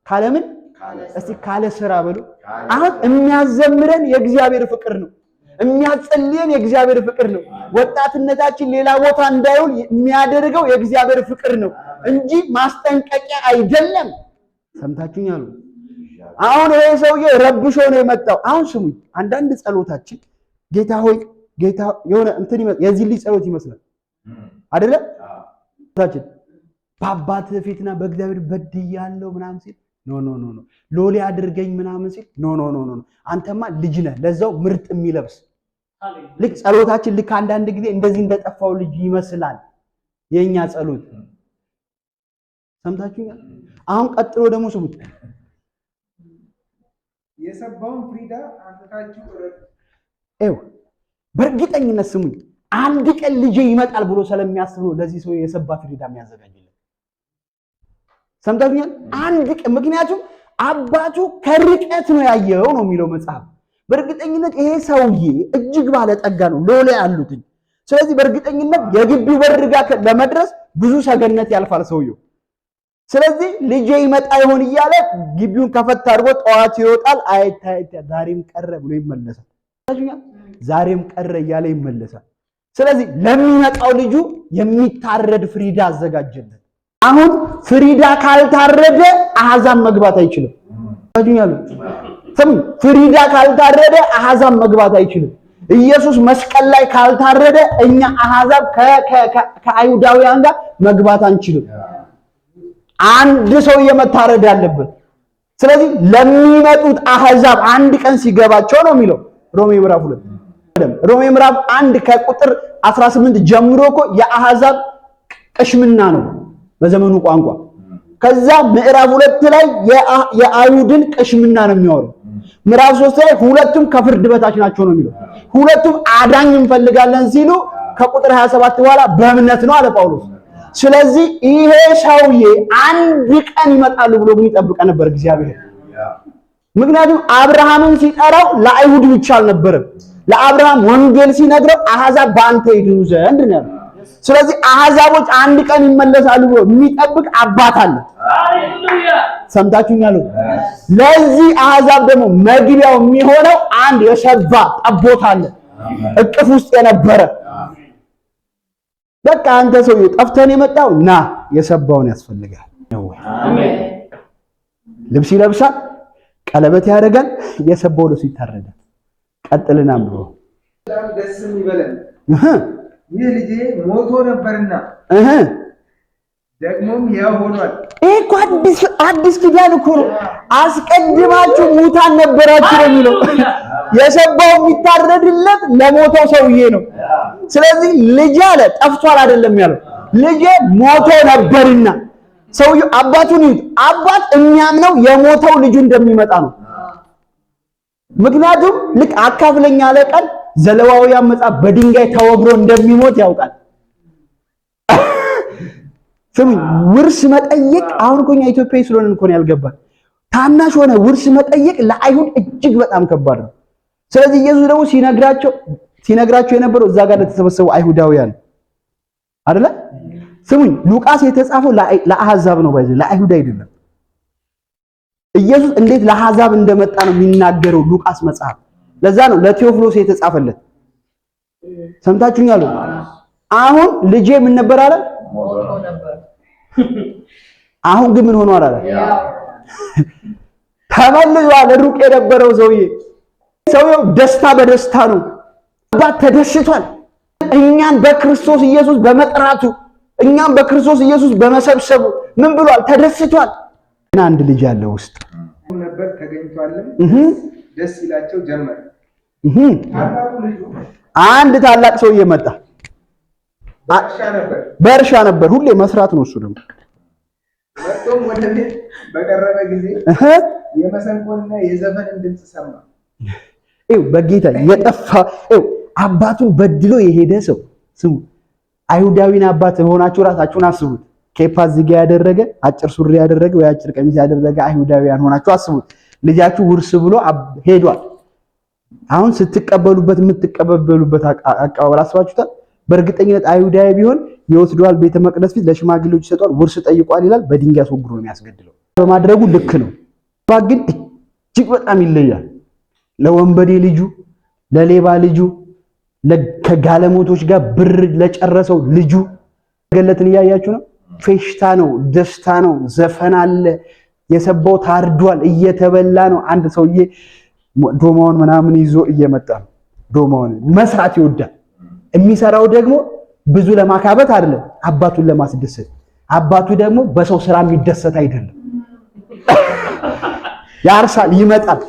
ካለምን እስቲ ካለ ስራ በሉ። አሁን የሚያዘምረን የእግዚአብሔር ፍቅር ነው። የሚያጸልየን የእግዚአብሔር ፍቅር ነው። ወጣትነታችን ሌላ ቦታ እንዳይውል የሚያደርገው የእግዚአብሔር ፍቅር ነው እንጂ ማስጠንቀቂያ አይደለም። ሰምታችሁኛል? አሁን ይሄ ሰውዬ ረብሾ ነው የመጣው። አሁን ስሙ፣ አንዳንድ ጸሎታችን ጌታ ሆይ ጌታ የሆነ እንትን የዚህ ልጅ ጸሎት ይመስላል አይደለ? ታችን በአባት ፊትና በእግዚአብሔር በድያለሁ ምናምን ሲል ኖ ሎሌ አድርገኝ ምናምን ሲል ኖ አንተማ ልጅ ነህ፣ ለዛው ምርጥ የሚለብስ ልክ ጸሎታችን ልክ አንዳንድ ጊዜ እንደዚህ እንደጠፋው ልጅ ይመስላል የኛ ጸሎት። ሰምታችሁኛል? አሁን ቀጥሎ ደግሞ ስሙት። የሰባውን ፍሪዳ አንተታችሁ በእርግጠኝነት ስሙኝ፣ አንድ ቀን ልጄ ይመጣል ብሎ ስለሚያስብ ነው ለዚህ ሰው የሰባ ፍሪዳ የሚያዘጋጅለት። ሰምታችሁኛል? አንድ ቀን፣ ምክንያቱም አባቱ ከርቀት ነው ያየው ነው የሚለው መጽሐፍ። በእርግጠኝነት ይሄ ሰውዬ እጅግ ባለጠጋ ነው፣ ሎሌ አሉትኝ። ስለዚህ በእርግጠኝነት የግቢው በር ጋር ለመድረስ ብዙ ሰገነት ያልፋል ሰውየው። ስለዚህ ልጄ ይመጣ ይሆን እያለ ግቢውን ከፈት አድርጎ ጠዋት ይወጣል። አይታይታ ዛሬም ቀረ ብሎ ይመለሳል። ዛሬም ቀረ እያለ ይመለሳል። ስለዚህ ለሚመጣው ልጁ የሚታረድ ፍሪዳ አዘጋጀለት። አሁን ፍሪዳ ካልታረደ አሕዛብ መግባት አይችልም። ፍሪዳ ካልታረደ አሕዛብ መግባት አይችልም። ኢየሱስ መስቀል ላይ ካልታረደ እኛ አሕዛብ ከአይሁዳውያን ጋር መግባት አንችልም። አንድ ሰው የመታረድ አለበት። ስለዚህ ለሚመጡት አሕዛብ አንድ ቀን ሲገባቸው ነው የሚለው ሮሜ ምዕራፍ 2 ሮሜ ምዕራፍ 1 ከቁጥር 18 ጀምሮ እኮ የአሕዛብ ቅሽምና ነው በዘመኑ ቋንቋ። ከዛ ምዕራፍ 2 ላይ የአይሁድን ቅሽምና ነው የሚያወራው። ምዕራፍ 3 ላይ ሁለቱም ከፍርድ በታች ናቸው ነው የሚለው። ሁለቱም አዳኝ እንፈልጋለን ሲሉ ከቁጥር 27 በኋላ በእምነት ነው አለ ጳውሎስ። ስለዚህ ይሄ ሰውዬ አንድ ቀን ይመጣሉ ብሎ ይጠብቀ ነበር እግዚአብሔር። ምክንያቱም አብርሃምን ሲጠራው ለአይሁድ ብቻ አልነበረም። ለአብርሃም ወንጌል ሲነግረው አሕዛብ በአንተ ይድኑ ዘንድ ነው። ስለዚህ አሕዛቦች አንድ ቀን ይመለሳሉ ብሎ የሚጠብቅ አባት አለ። ሃሌሉያ! ሰምታችሁኛል? ለዚህ አሕዛብ ደግሞ መግቢያው የሚሆነው አንድ የሰባ ጠቦት አለ፣ እቅፍ ውስጥ የነበረ። በቃ አንተ ሰውዬ ጠፍተን የመጣው ና የሰባውን ያስፈልጋል። አሜን። ልብስ ይለብሳል፣ ቀለበት ያደርጋል፣ የሰባው ልብስ ይታረዳል። ቀጥልና አንብቦ ደስ ይበለን። ይህ ልጄ ሞቶ ነበርና ደግሞም ያው ሆኗል። እኮ አዲስ ኪዳን እኮ ነው። አስቀድማችሁ ሙታን ነበራችሁ ነው የሚለው። የሰባው የሚታረድለት ለሞተው ሰውዬ ነው። ስለዚህ ልጅ አለ ጠፍቷል አይደለም ያለው። ልጅ ሞቶ ነበርና ሰውዬው አባቱን ይሁት አባት የሚያምነው የሞተው ልጁ እንደሚመጣ ነው። ምክንያቱም ልክ አካፍለኛ አለ ቃል ዘሌዋውያን መጽሐፍ በድንጋይ ተወግሮ እንደሚሞት ያውቃል። ስሙኝ፣ ውርስ መጠየቅ አሁን እኮ እኛ ኢትዮጵያዊ ስለሆነን እኮ ነው ያልገባን። ታናሽ ሆነ ውርስ መጠየቅ ለአይሁድ እጅግ በጣም ከባድ ነው። ስለዚህ ኢየሱስ ደግሞ ሲነግራቸው የነበረው እዛ ጋር ለተሰበሰቡ አይሁዳውያን አይደለ? ስሙኝ፣ ሉቃስ የተጻፈው ለአሕዛብ ነው ባይዘ ለአይሁድ አይደለም። ኢየሱስ እንዴት ለአሕዛብ እንደመጣ ነው የሚናገረው ሉቃስ መጽሐፍ። ለዛ ነው ለቴዎፍሎስ የተጻፈለት። ሰምታችሁኛል? አሁን ልጄ ምን ነበር አለ? ሞቶ ነበር። አሁን ግን ምን ሆኗል አለ? ተመልሷል። ሩቅ የነበረው ሰውየው ደስታ በደስታ ነው። አባት ተደስቷል። እኛን በክርስቶስ ኢየሱስ በመጥራቱ፣ እኛን በክርስቶስ ኢየሱስ በመሰብሰቡ ምን ብሏል? ተደስቷል። እና አንድ ልጅ አለ ውስጥ ነበር ተገኝቷልም ደስ ይላቸው ጀመረ። አንድ ታላቅ ሰውዬ መጣ። በእርሻ ነበር፣ ሁሌ መስራት ነው እሱ ደግሞ። መጥቶም ወደ ቤት በቀረበ ጊዜ የመሰንቆንና የዘፈንን ድምፅ ሰማ። በጌታ የጠፋ አባቱን በድሎ የሄደ ሰው ስሙ። አይሁዳዊን አባት ሆናችሁ ራሳችሁን አስቡት። ኬፓ እዚህ ያደረገ አጭር ሱሪ ያደረገ ወይ አጭር ቀሚስ ያደረገ አይሁዳዊያን ሆናችሁ አስቡት። ልጃችሁ ውርስ ብሎ ሄዷል። አሁን ስትቀበሉበት የምትቀበሉበት አቀባበል አስባችሁታል? በእርግጠኝነት አይሁዳዊ ቢሆን ይወስደዋል፣ ቤተ መቅደስ ፊት ለሽማግሌዎች ይሰጠዋል፣ ውርስ ጠይቋል ይላል። በድንጋይ አስወግሮ ነው የሚያስገድለው። በማድረጉ ልክ ነው። ግን እጅግ በጣም ይለያል። ለወንበዴ ልጁ፣ ለሌባ ልጁ፣ ከጋለሞቶች ጋር ብር ለጨረሰው ልጁ ገለትን እያያችሁ ነው። ፌሽታ ነው፣ ደስታ ነው፣ ዘፈን አለ፣ የሰባው ታርዷል፣ እየተበላ ነው። አንድ ሰውዬ ዶማውን ምናምን ይዞ እየመጣ ነው። ዶማውን መስራት ይወዳል። የሚሰራው ደግሞ ብዙ ለማካበት አይደለም፣ አባቱን ለማስደሰት። አባቱ ደግሞ በሰው ስራ የሚደሰት አይደለም። ያርሳል፣ ይመጣል።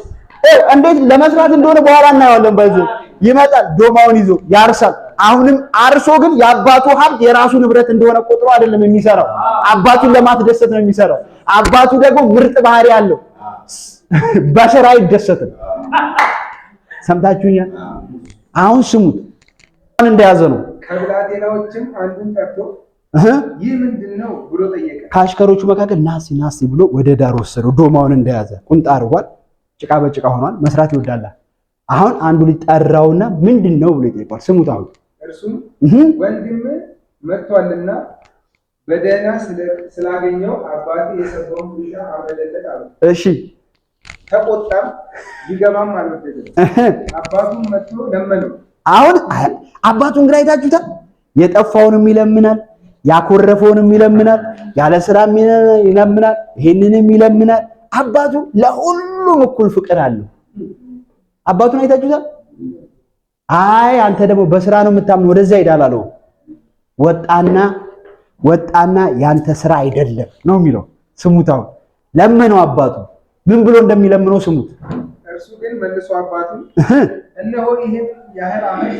እንዴት ለመስራት እንደሆነ በኋላ እናየዋለን። ባይዞ ይመጣል፣ ዶማውን ይዞ ያርሳል። አሁንም አርሶ ግን የአባቱ ሀብት የራሱ ንብረት እንደሆነ ቆጥሮ አይደለም የሚሰራው፣ አባቱን ለማስደሰት ነው የሚሰራው። አባቱ ደግሞ ምርጥ ባህሪ ያለው በስራ አይደሰትም። ሰምታችሁኛል? አሁን ስሙት። እንደያዘ ነው። ከብላቴናዎችም አንዱን ጠርቶ ይህ ምንድነው ብሎ ጠየቀ። ከአሽከሮቹ መካከል ናሲ ብሎ ወደ ዳር ወሰደው። ዶማውን እንደያዘ ቁንጣ አርጓል። ጭቃ በጭቃ ሆኗል። መስራት ይወዳል። አሁን አንዱ ሊጠራውና ምንድነው ብሎ ይጠይቋል። ስሙት። አሁን እርሱም ወንድም መጥቷልና በደህና ስላገኘው አባቴ የሰጠውን ብቻ አበለለት አለ። እሺ ተቆጣም፣ ሊገባም አልወደደም። አባቱን መጥቶ ለመነው። አሁን አባቱን ግራ አይታችሁታል። የጠፋውንም ይለምናል፣ ያኮረፈውንም ይለምናል፣ ያለ ስራም ይለምናል፣ ይሄንንም ይለምናል። አባቱ ለሁሉም እኩል ፍቅር አለው። አባቱን አይታችሁታል። አይ አንተ ደግሞ በስራ ነው የምታምነው፣ ወደዛ ሄዳል አለው። ወጣና ያንተ ስራ አይደለም ነው የሚለው። ስሙት። አሁን ለመነው አባቱ ምን ብሎ እንደሚለምነው ስሙት። እርሱ ግን መልሶ አባቱን እነሆ ይሄን ያህል ዓመት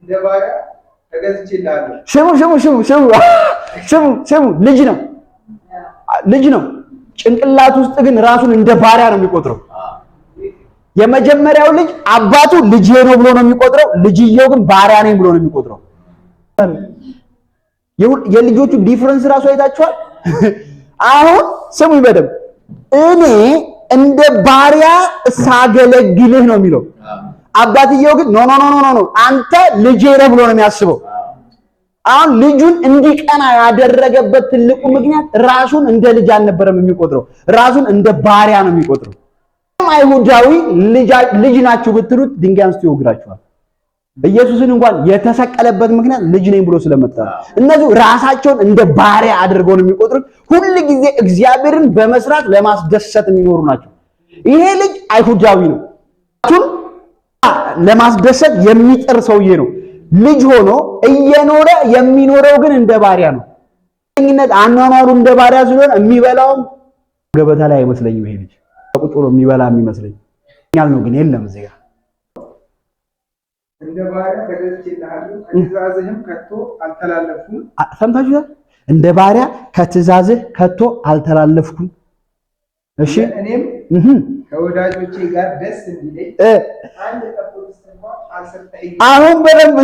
እንደ ባሪያ ተገዝቼልሃለሁ። ስሙ ልጅ ነው። ጭንቅላት ውስጥ ግን ራሱን እንደ ባሪያ ነው የሚቆጥረው። የመጀመሪያው ልጅ አባቱ ልጅ ነው ብሎ ነው የሚቆጥረው። ልጅየው ግን ባሪያ ነኝ ብሎ ነው የሚቆጥረው። የልጆቹ ዲፈረንስ ራሱ አይታችኋል። አሁን ስሙ በደምብ እኔ እንደ ባሪያ ሳገለግልህ ነው የሚለው። አባትየው ግን ኖ አንተ ልጄ ነህ ብሎ ነው የሚያስበው። አሁን ልጁን እንዲቀና ያደረገበት ትልቁ ምክንያት ራሱን እንደ ልጅ አልነበረም የሚቆጥረው፣ ራሱን እንደ ባሪያ ነው የሚቆጥረው። አይሁዳዊ ልጅ ናችሁ ብትሉት ድንጋይ አንስቶ ይወግራችኋል። ኢየሱስን እንኳን የተሰቀለበት ምክንያት ልጅ ነኝ ብሎ ስለመጣ ነው። እነዚህ ራሳቸውን እንደ ባሪያ አድርገው ነው የሚቆጥሩት። ሁሉ ጊዜ እግዚአብሔርን በመስራት ለማስደሰት የሚኖሩ ናቸው። ይሄ ልጅ አይሁዳዊ ነው። ለማስደሰት የሚጥር ሰውዬ ነው። ልጅ ሆኖ እየኖረ የሚኖረው ግን እንደ ባሪያ ነው። አኗኗሩ እንደ ባሪያ ስለሆነ የሚበላውም ገበታ ላይ አይመስለኝም። ይሄ ልጅ ቁጭ ብሎ የሚበላ የሚመስለኝ ያል ነው። ግን የለም እዚህ ጋር እንደ ባሪያ ተገዝቼልሃለሁ፣ ከትእዛዝህም ከቶ አልተላለፍኩም። ሰምታችኋል? እንደ ባሪያ ከትእዛዝህ ከቶ አልተላለፍኩም። እሺ እኔም ከወዳጆቼ ጋር ደስ እንዲለኝ አንድ ጠቦት እንኳን አልሰጠኸኝም። አሁን በደንብ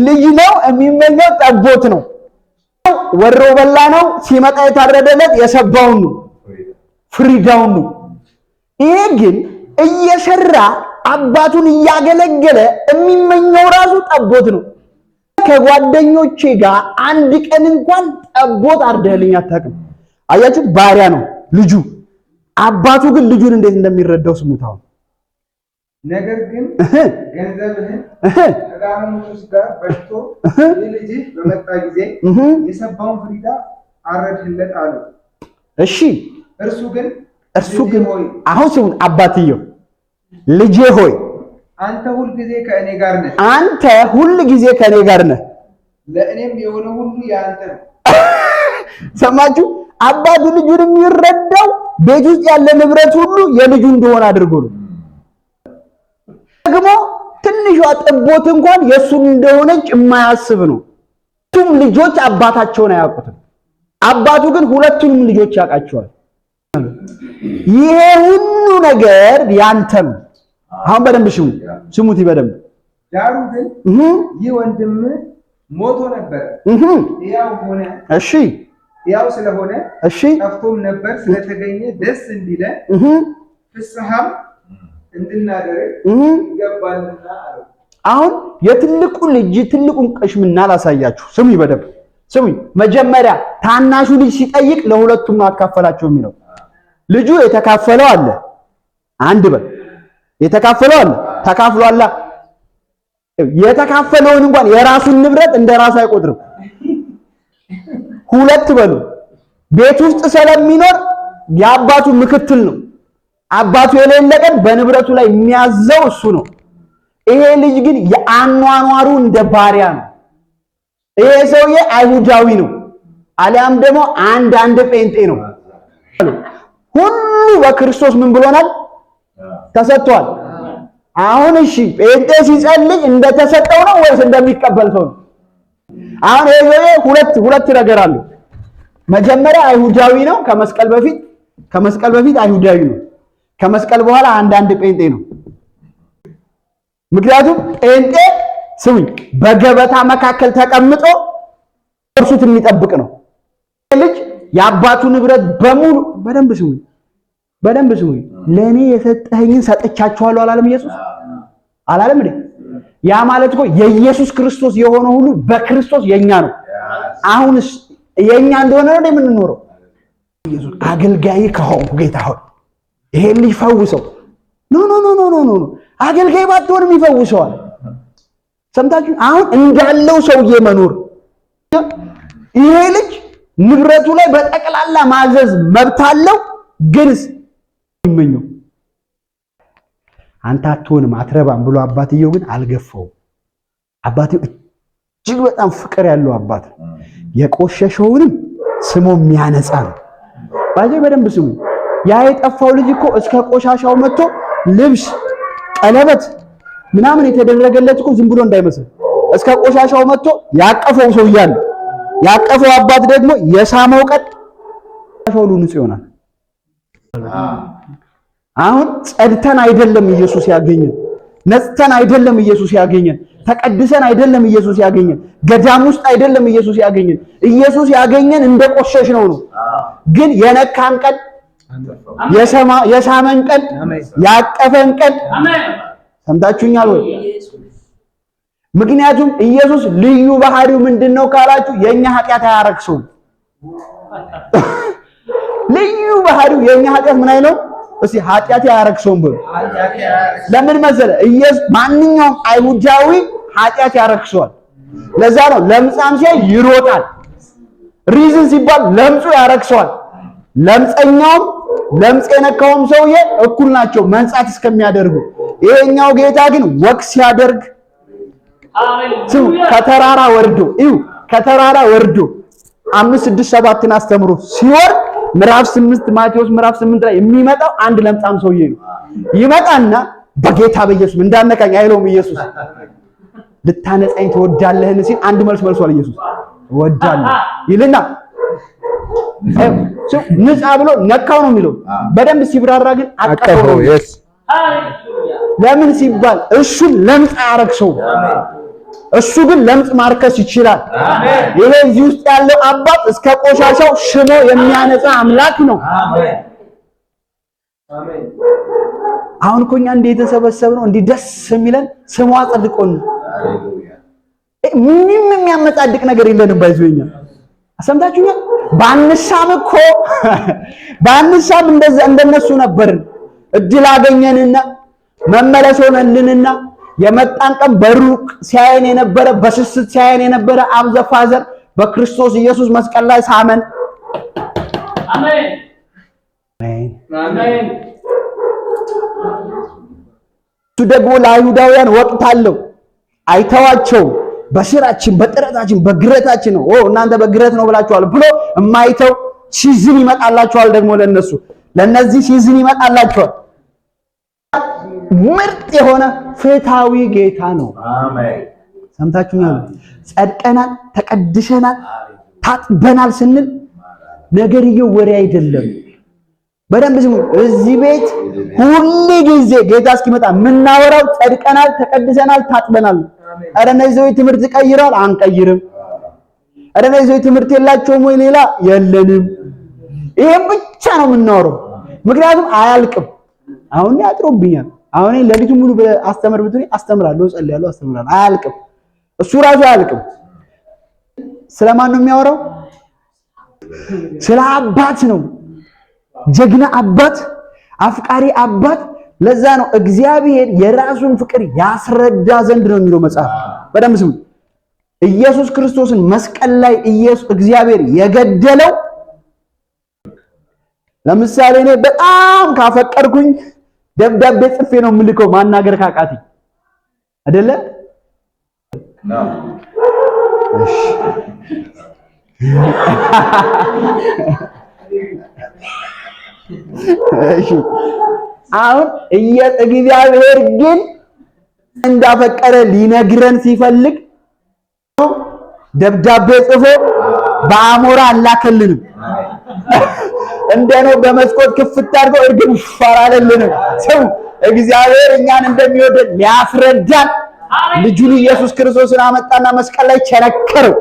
ልጅ ነው የሚመኘው፣ ጠቦት ነው፣ ወሮ በላ ነው። ሲመጣ የታረደለት የሰባውን ነው፣ ፍሪዳውን ነው። ይሄ ግን እየሰራ አባቱን እያገለገለ የሚመኘው ራሱ ጠቦት ነው። ከጓደኞቼ ጋር አንድ ቀን እንኳን ጠቦት አርደህልኝ አታውቅም። አያችሁ፣ ባሪያ ነው ልጁ። አባቱ ግን ልጁን እንዴት እንደሚረዳው ስሙት። አሁን ነገር ግን ገንዘብህን ከጋለሞቶች ጋር በልቶ ልጅህ በመጣ ጊዜ የሰባውን ፍሪዳ አረድህለት አለው። እሺ እርሱ ግን አሁን ስሙን አባትየው ልጄ ሆይ አንተ ሁል ጊዜ ከእኔ ጋር ነህ፣ አንተ ሁል ጊዜ ከእኔ ጋር ነህ፣ ለእኔም የሆነ ሁሉ ያንተ ነው። ሰማችሁ? አባቱ ልጁን የሚረዳው ቤት ውስጥ ያለ ንብረት ሁሉ የልጁ እንደሆነ አድርጎ ነው። ደግሞ ትንሿ ጠቦት እንኳን የእሱ እንደሆነች የማያስብ ነው። ሁለቱም ልጆች አባታቸውን አያውቁትም። አባቱ ግን ሁለቱንም ልጆች ያውቃቸዋል። ይሄ ሁሉ ነገር ያንተ ነው። አሁን በደንብ ስሙት በደንብ። ዳሩ ግን ይህ ወንድም ሞቶ ነበር፣ ያው ሆነ። እሺ ያው ስለሆነ እሺ፣ ጠፍቶም ነበር ስለተገኘ ደስ እንዲለን ፍስሐም እንድናደርግ ይገባልና አለው። አሁን የትልቁ ልጅ ትልቁን ቅሽምና ላሳያችሁ። ስሙ በደንብ ስሙኝ፣ መጀመሪያ ታናሹ ልጅ ሲጠይቅ ለሁለቱም ነው አካፈላቸው የሚለው። ልጁ የተካፈለው አለ፣ አንድ በል የተካፈለው አለ፣ ተካፍሏል። የተካፈለውን እንኳን የራሱን ንብረት እንደራሱ አይቆጥርም። ሁለት በሉ። ቤት ውስጥ ስለሚኖር የአባቱ ምክትል ነው። አባቱ የሌለ ቀን በንብረቱ ላይ የሚያዘው እሱ ነው። ይሄ ልጅ ግን የአኗኗሩ እንደ ባሪያ ነው። ይሄ ሰውዬ አይሁዳዊ ነው፣ አሊያም ደግሞ አንድ ጴንጤ ነው። ሁሉ በክርስቶስ ምን ብሎናል? ተሰጥቷል። አሁን እሺ ጴንጤ ሲጸልይ እንደተሰጠው ነው ወይስ እንደሚቀበል ሰው ነው? አሁን ይሄ ሁለት ነገር አለው። መጀመሪያ አይሁዳዊ ነው፣ ከመስቀል በፊት አይሁዳዊ ነው። ከመስቀል በኋላ አንድ ጴንጤ ነው። ምክንያቱም ጴንጤ ስሙኝ በገበታ መካከል ተቀምጦ እርሱት የሚጠብቅ ነው። ልጅ የአባቱ ንብረት በሙሉ በደንብ ስሙኝ ለኔ የሰጠኸኝን ሰጥቻችኋለሁ አላለም ኢየሱስ? አላለም እንዴ? ያ ማለት እኮ የኢየሱስ ክርስቶስ የሆነ ሁሉ በክርስቶስ የኛ ነው። አሁንስ የኛ እንደሆነ ነው የምንኖረው። ኢየሱስ አገልጋይ ከሆንኩ ጌታ ሆይ ይሄን ልጅ ፈውሰው። ኖ አገልጋይ ባትሆንም ይፈውሰዋል። ሰምታችሁ? አሁን እንዳለው ሰውዬ መኖር። ይሄ ልጅ ንብረቱ ላይ በጠቅላላ ማዘዝ መብት አለው፣ ግንስ ይመኘው አንተ አትሆንም አትረባም ብሎ አባትየው ግን አልገፋውም። አባትየው እጅግ በጣም ፍቅር ያለው አባት ነው። የቆሸሸውንም ስሞ የሚያነጻ ነው። ባይዘይ በደንብ ስሙ። ያ የጠፋው ልጅ እኮ እስከ ቆሻሻው መጥቶ ልብስ፣ ቀለበት ምናምን የተደረገለት እኮ ዝም ብሎ እንዳይመስል እስከ ቆሻሻው መጥቶ ያቀፈው ሰው እያለ ያቀፈው አባት ደግሞ የሳመው ቀን ቆሻሻው ንጹህ ይሆናል። አሁን ጸድተን አይደለም ኢየሱስ ያገኘን፣ ነጽተን አይደለም ኢየሱስ ያገኘን፣ ተቀድሰን አይደለም ኢየሱስ ያገኘን፣ ገዳም ውስጥ አይደለም ኢየሱስ ያገኘን። ኢየሱስ ያገኘን እንደ ቆሸሽ ነው። ግን የነካን ቀን፣ የሳመን ቀን፣ ያቀፈን ቀን ሰምታችሁኛል ወይ? ምክንያቱም ኢየሱስ ልዩ ባህሪው ምንድነው ካላችሁ የኛ ኃጢአት አያረክሰውም። ልዩ ባህሪው የኛ ኃጢአት ምን አይለው? እስቲ ኃጢአት ያረክሰውም ብሎ ለምን መሰለ? ኢየሱስ ማንኛውም አይሁዳዊ ኃጢአት ያረክሰዋል። ለዛ ነው ለምጻም ሲያይ ይሮጣል። ሪዝን ሲባል ለምጹ ያረክሰዋል። ለምጸኛውም ለምጽ የነካውም ሰውዬ እኩል ናቸው መንጻት እስከሚያደርጉ። ይሄኛው ጌታ ግን ወክ ሲያደርግ ከተራራ ወርዶ 5 6 7ን አስተምሮ ሲወርድ ምዕራፍ 8 ማቴዎስ ምዕራፍ 8 ላይ የሚመጣው አንድ ለምጻም ሰውዬ ነው። ይመጣና በጌታ በኢየሱስ እንዳነካኝ አይለውም ኢየሱስ። ልታነጻኝ ትወዳለህን ሲል አንድ መልስ መልሷል ኢየሱስ። እወዳለሁ ይልና ንጻ ብሎ ነካው ነው የሚለው። በደንብ ሲብራራ ግን አቀፈው። ለምን ሲባል እሱን ለምጽ አያረክሰው፣ እሱ ግን ለምጽ ማርከስ ይችላል። ይሄ እዚህ ውስጥ ያለው አባት እስከ ቆሻሻው ሽሞ የሚያነጻ አምላክ ነው። አሁን እኮ እኛ እንደ የተሰበሰብነው እንዲህ ደስ የሚለን ስሙ አጸድቆን፣ ምንም የሚያመጻድቅ ነገር የለንም። ባይዞኛ አሰምታችሁኛል። ባንሳም እንደነሱ ነበርን። እድል አገኘንና መመለስ ሆነልንና የመጣን ቀን በሩቅ ሲያየን የነበረ በስስት ሲያየን የነበረ አብ ዘ ፋዘር በክርስቶስ ኢየሱስ መስቀል ላይ ሳመን። አሜን አሜን። እሱ ደግሞ ለአይሁዳውያን ወቅት አለው። አይተዋቸውም። በስራችን በጥረታችን በግረታችን ነው እናንተ በግረት ነው ብላችኋል ብሎ የማይተው ሲዝን ይመጣላችኋል። ደግሞ ለነዚህ ሲዝን ይመጣላችኋል። ምርጥ የሆነ ፍትሃዊ ጌታ ነው። አሜን። ሰምታችሁኛል። ጸድቀናል፣ ተቀድሰናል፣ ታጥበናል ስንል ነገርየው ወሬ አይደለም። በደንብ ስሙ። እዚህ ቤት ሁሉ ጊዜ ጌታ እስኪመጣ የምናወራው ጸድቀናል፣ ተቀድሰናል፣ ታጥበናል። ኧረ እነዚህ ሰዎች ትምህርት ቀይረዋል፣ አንቀይርም። ኧረ እነዚህ ሰዎች ትምህርት የላቸውም ወይ? ሌላ የለንም። ይሄን ብቻ ነው የምናወራው። ምክንያቱም አያልቅም። አሁን ያጥሩብኛል። አሁን ለሊቱ ሙሉ አስተምር ብትሪ አስተምራለሁ፣ ጸልያለሁ፣ አስተምራለሁ። አያልቅም። እሱ ራሱ አያልቅም። ስለማን ነው የሚያወራው? ስለ አባት ነው። ጀግና አባት፣ አፍቃሪ አባት። ለዛ ነው እግዚአብሔር የራሱን ፍቅር ያስረዳ ዘንድ ነው የሚለው መጽሐፍ። በደንብ ስሙ። ኢየሱስ ክርስቶስን መስቀል ላይ እግዚአብሔር የገደለው ለምሳሌ እኔ በጣም ካፈቀርኩኝ ደብዳቤ ጽፌ ነው የምልከው ማናገር ካቃተኝ አይደለ? እሺ እሺ አሁን እግዚአብሔር ግን እንዳፈቀረ ሊነግረን ሲፈልግ ደብዳቤ ጽፎ በአሞራ አላከልንም። እንደነው በመስኮት ክፍት አድርጎ እርግብ ፈራለልንም። ሰው እግዚአብሔር እኛን እንደሚወደን ሊያስረዳን ልጁን ኢየሱስ ክርስቶስን አመጣና መስቀል ላይ ቸነከረው።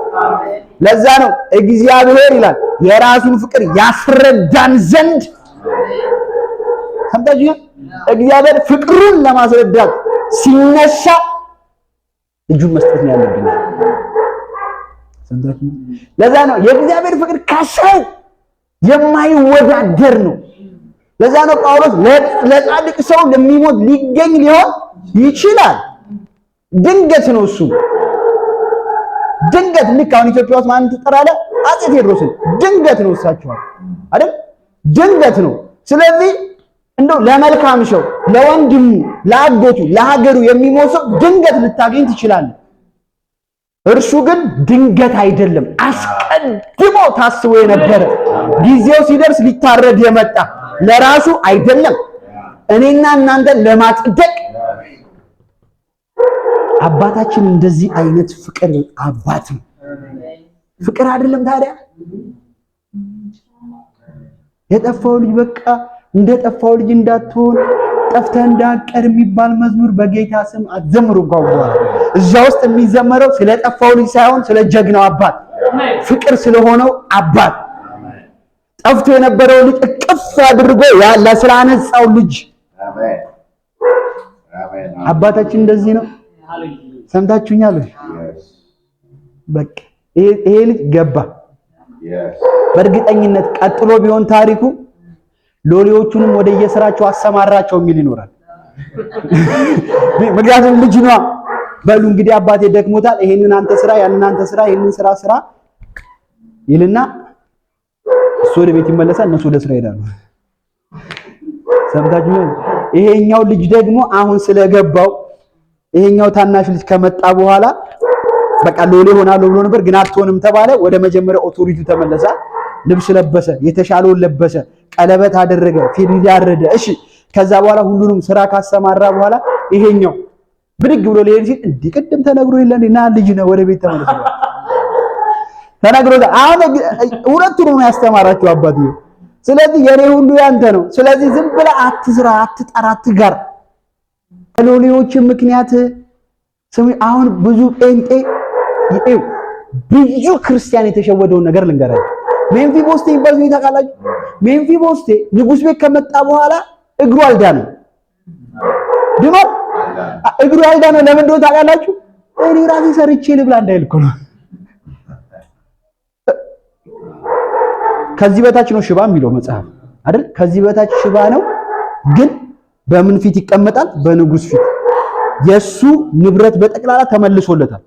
ለዛ ነው እግዚአብሔር ይላል የራሱን ፍቅር ያስረዳን ዘንድ። ሰምታችሁ? እግዚአብሔር ፍቅሩን ለማስረዳት ሲነሳ ልጁን መስጠት ነው ያለብን። ሰምታችሁ? ለዛ ነው የእግዚአብሔር ፍቅር ከሰው የማይወዳደር ነው። ለዛ ነው ጳውሎስ ለጻድቅ ሰው ለሚሞት ሊገኝ ሊሆን ይችላል። ድንገት ነው እሱ። ድንገት ልክ አሁን ኢትዮጵያ ውስጥ ማን ተጠራለ? አፄ ቴዎድሮስን ድንገት ነው እሳቸው አይደል? ድንገት ነው። ስለዚህ እንደው ለመልካም ሰው ለወንድሙ፣ ለአጎቱ፣ ለሀገሩ የሚሞት ሰው ድንገት ልታገኝ ትችላለህ። እርሱ ግን ድንገት አይደለም፣ አስቀድሞ ታስቦ የነበረ ጊዜው ሲደርስ ሊታረድ የመጣ ለራሱ አይደለም፣ እኔና እናንተን ለማጽደቅ። አባታችን እንደዚህ አይነት ፍቅር አባት ነው። ፍቅር አይደለም ታዲያ? የጠፋው ልጅ በቃ እንደ ጠፋው ልጅ እንዳትሆን ጠፍተህ እንዳትቀር የሚባል መዝሙር በጌታ ስም አትዘምሩ። እንኳን በኋላ እዛ ውስጥ የሚዘመረው ስለ ጠፋው ልጅ ሳይሆን ስለ ጀግናው አባት፣ ፍቅር ስለሆነው አባት፣ ጠፍቶ የነበረው ልጅ እቅፍ አድርጎ ያለ ስላነጻው ልጅ አባታችን እንደዚህ ነው። ሰምታችሁኛል? በቃ ይሄ ልጅ ገባ። በእርግጠኝነት ቀጥሎ ቢሆን ታሪኩ ሎሌዎቹንም ወደ የስራቸው አሰማራቸው የሚል ይኖራል። ምክንያቱም ልጅ ነዋ። በሉ እንግዲህ አባቴ ደክሞታል፣ ይሄንን አንተ ስራ፣ ያንን አንተ ስራ፣ ይሄንን ስራ ይልና እሱ ወደ ቤት ይመለሳል፣ እነሱ ወደ ስራ ይሄዳሉ። ሰምታችሁኛል? ይሄኛው ልጅ ደግሞ አሁን ስለገባው ይሄኛው ታናሽ ልጅ ከመጣ በኋላ በቃ ሎሌ ሆናለሁ ብሎ ነበር፣ ግን አትሆንም ተባለ። ወደ መጀመሪያ ኦቶሪቲው ተመለሰ። ልብስ ለበሰ፣ የተሻለውን ለበሰ፣ ቀለበት አደረገ፣ ፊልም ያረደ። እሺ ከዛ በኋላ ሁሉንም ስራ ካሰማራ በኋላ ይሄኛው ብድግ ብሎ ሊሄድ ሲል እንዲህ ቅድም ተነግሮ የለን እና ልጅ ነው ወደ ቤት ተመለሰ ተነግሮታል። አሁን ሁለቱንም ነው ያስተማራቸው አባትዬው። ስለዚህ የኔ ሁሉ ያንተ ነው። ስለዚህ ዝም ብለህ አትስራ፣ አትጠራ፣ አትጋር። ሎሌዎች ምክንያት ስሙ። አሁን ብዙ ጴንጤ ይጤው ብዙ ክርስቲያን የተሸወደውን ነገር ልንገራችሁ። ሜምፊቦስቴ ይባል ታውቃላችሁ? ሜምፊቦስቴ ንጉስ ቤት ከመጣ በኋላ እግሩ አልዳነም። ድኖር እግሩ አልዳነም። ለምን እንደሆነ ታውቃላችሁ? እኔ ራሴ ሰርቼ ልብላ እንዳይል እኮ ነው። ከዚህ በታች ነው ሽባ የሚለው መጽሐፍ አይደል? ከዚህ በታች ሽባ ነው፣ ግን በምን ፊት ይቀመጣል? በንጉስ ፊት። የሱ ንብረት በጠቅላላ ተመልሶለታል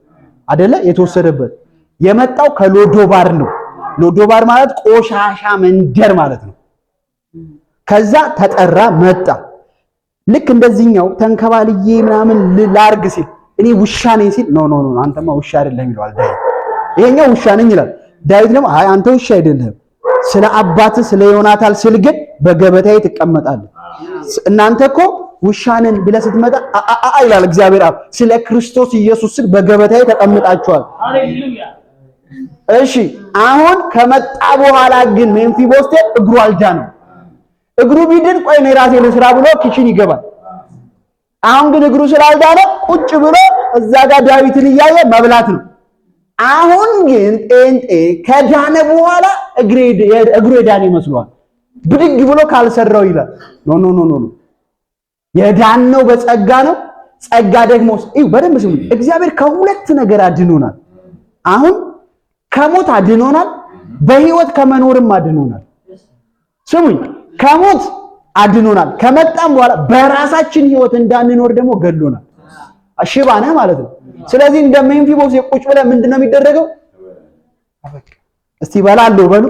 አይደለ? የተወሰደበት የመጣው ከሎዶባር ነው። ሎዶባር ማለት ቆሻሻ መንደር ማለት ነው። ከዛ ተጠራ መጣ። ልክ እንደዚህኛው ተንከባልዬ ምናምን ላርግ ሲል እኔ ውሻ ነኝ ሲል ኖ ኖ ኖ አንተማ ውሻ አይደለም ይለዋል ዳዊት። ይሄኛው ውሻ ነኝ ይላል። ዳዊት ደግሞ አይ አንተ ውሻ አይደለም፣ ስለ አባትህ ስለ ዮናታን ስል ግን በገበታዬ ትቀመጣለህ። እናንተ እኮ ውሻንን ብለህ ስትመጣ ይላል እግዚአብሔር አብ፣ ስለ ክርስቶስ ኢየሱስ ስል በገበታዬ ተቀምጣችኋል። ሃሌሉያ። እሺ አሁን ከመጣ በኋላ ግን ሜምፊቦስቴ እግሩ አልዳነም። እግሩ ቢድን ቆይ ነው ራሴ ልስራ ብሎ ኪችን ይገባል። አሁን ግን እግሩ ስላልዳነ ቁጭ ብሎ እዛ ጋር ዳዊትን እያየ መብላት ነው። አሁን ግን ጴንጤ ከዳነ በኋላ እግሩ የዳነ ይመስለዋል። ብድግ ብሎ ካልሰራው ይላል። ኖ ኖ ኖ ኖ የዳነው በጸጋ ነው። ጸጋ ደግሞ በደንብ ስሙ። እግዚአብሔር ከሁለት ነገር አድኖናል። አሁን ከሞት አድኖናል፣ በህይወት ከመኖርም አድኖናል። ስሙኝ፣ ከሞት አድኖናል። ከመጣም በኋላ በራሳችን ህይወት እንዳንኖር ደግሞ ገሎናል። ሽባ ነህ ማለት ነው። ስለዚህ እንደ ሜምፊቦስ ቁጭ ብለህ ምንድነው የሚደረገው? እስቲ በላለሁ በሉ